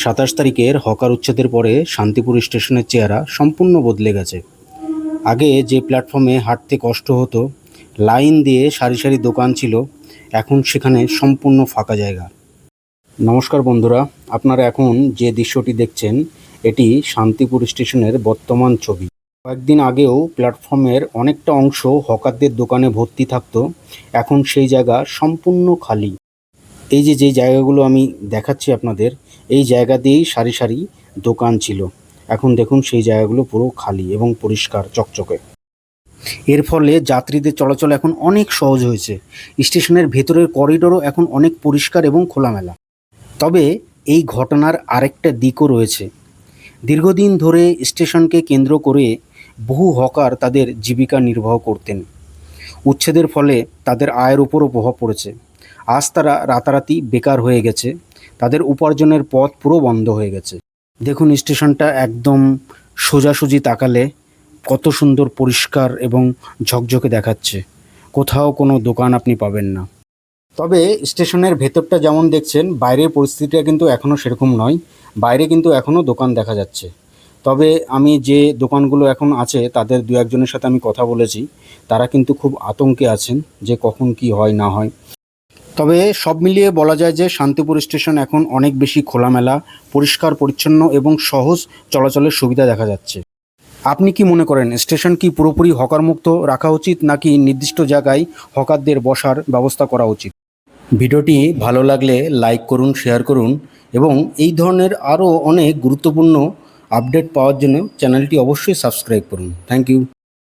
27 তারিখের হকার উচ্ছেদের পরে শান্তিপুর স্টেশনের চেহারা সম্পূর্ণ বদলে গেছে। আগে যে প্ল্যাটফর্মে হাঁটতে কষ্ট হতো, লাইন দিয়ে সারি সারি দোকান ছিল, এখন সেখানে সম্পূর্ণ ফাঁকা জায়গা। নমস্কার বন্ধুরা, আপনারা এখন যে দৃশ্যটি দেখছেন এটি শান্তিপুর স্টেশনের বর্তমান ছবি। কয়েকদিন আগেও প্ল্যাটফর্মের অনেকটা অংশ হকারদের দোকানে ভর্তি থাকতো, এখন সেই জায়গা সম্পূর্ণ খালি। এই যে জায়গাগুলো আমি দেখাচ্ছি আপনাদের, এই জায়গা দিয়েই সারি সারি দোকান ছিল, এখন দেখুন সেই জায়গাগুলো পুরো খালি এবং পরিষ্কার চকচকে। এর ফলে যাত্রীদের চলাচল এখন অনেক সহজ হয়েছে। স্টেশনের ভেতরের করিডোরও এখন অনেক পরিষ্কার এবং খোলামেলা। তবে এই ঘটনার আরেকটা দিকও রয়েছে। দীর্ঘদিন ধরে স্টেশনকে কেন্দ্র করে বহু হকার তাদের জীবিকা নির্বাহ করতেন। উচ্ছেদের ফলে তাদের আয়ের উপরও প্রভাব পড়েছে। আজ তারা রাতারাতি বেকার হয়ে গেছে, তাদের উপার্জনের পথ পুরো বন্ধ হয়ে গেছে। দেখুন স্টেশনটা একদম সোজাসুজি তাকালে কত সুন্দর পরিষ্কার এবং ঝকঝকে দেখাচ্ছে, কোথাও কোনো দোকান আপনি পাবেন না। তবে স্টেশনের ভেতরটা যেমন দেখছেন, বাইরের পরিস্থিতিটা কিন্তু এখনও সেরকম নয়। বাইরে কিন্তু এখনও দোকান দেখা যাচ্ছে। তবে আমি যে দোকানগুলো এখন আছে তাদের দু একজনের সাথে আমি কথা বলেছি, তারা কিন্তু খুব আতঙ্কে আছেন যে কখন কি হয় না হয়। তবে সব মিলিয়ে বলা যায় যে শান্তিপুর স্টেশন এখন অনেক বেশি খোলামেলা, পরিষ্কার পরিচ্ছন্ন এবং সহজ চলাচলের সুবিধা দেখা যাচ্ছে। আপনি কি মনে করেন, স্টেশন কি পুরোপুরি হকার মুক্ত রাখা উচিত, নাকি নির্দিষ্ট জায়গায় হকারদের বসার ব্যবস্থা করা উচিত? ভিডিওটি ভালো লাগলে লাইক করুন, শেয়ার করুন এবং এই ধরনের আরও অনেক গুরুত্বপূর্ণ আপডেট পাওয়ার জন্য চ্যানেলটি অবশ্যই সাবস্ক্রাইব করুন। Thank you.